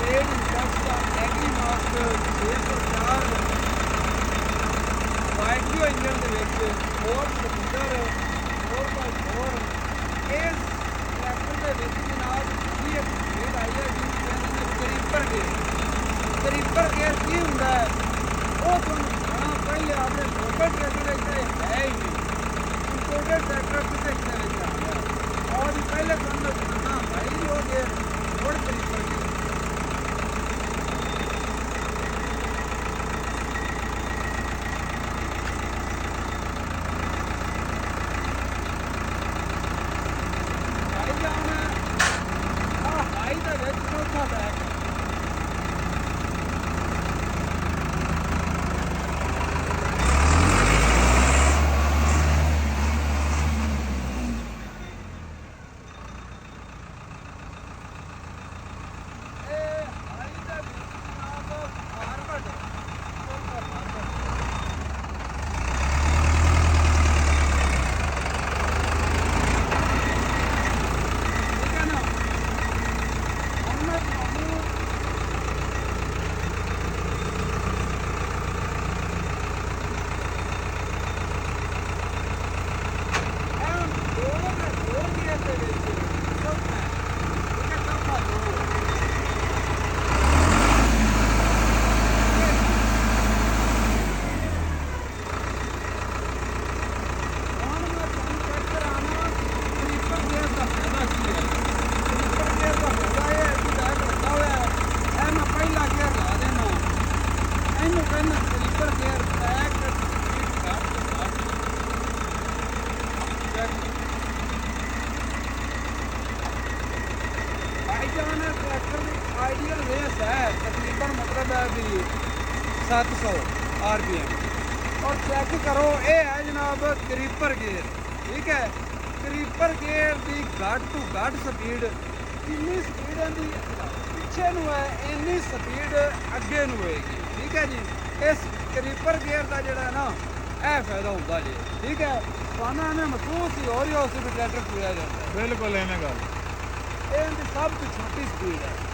made industry agri master 604 ਵਾਈਟਿਓ engine ਦੇ ਵਿੱਚ 4 ਸਿਲੰਡਰ 4x4 ਇਸ ਟਰੈਕਟਰ ਦੇ ਵਿੱਚ ਜਨਾਬ ਜੀ ਇੱਕ ਸਪੀਡ ਆਈ ਹੈ ਜਿਹਨੂੰ ਕਹਿੰਦੇ ਨੇ ਕਰੀਪਰ ਗੇਅਰ ਕੀ ਹੁੰਦਾ ਹੈ ਉਹ ਤੁਹਾਨੂੰ ਦੱਸਣਾ ਪਹਿਲੇ ਆਪਣੇ ਲੋਕਲ ਟਰੈਕਟਰ ਵਿੱਚ ਹੈ ਹੀ ਨਹੀਂ ਇੰਪੋਰਟਡ ਟਰੈਕਟਰ ਕਿਤੇ ਕਿਤੇ ਵਿੱਚ ਆ ਗਿਆ और पहले तो हम लोग हाँ भाई हो गए रोड पर ही पड़ गए भाई जाना हाँ भाई का वेट चौथा बैग ट्रैक्टर की आइडियल रेस है तकरीबन मतलब है भी 700 RPM और चेक करो ये है जनाब क्रीपर गेयर ठीक है क्रीपर गेयर की घट टू घट स्पीड जिन्नी स्पीड इनकी पिछे नूं है इन्नी स्पीड अगे नूं होएगी ठीक है जी इस क्रीपर गेयर का जोड़ा ना यह फायदा होता जी ठीक है थाना हमें महसूस ही हो रही है उस भी ट्रैक्टर पूरा जाता है बिल्कुल इन्हें गल ये सब तो छोटी स्पीड है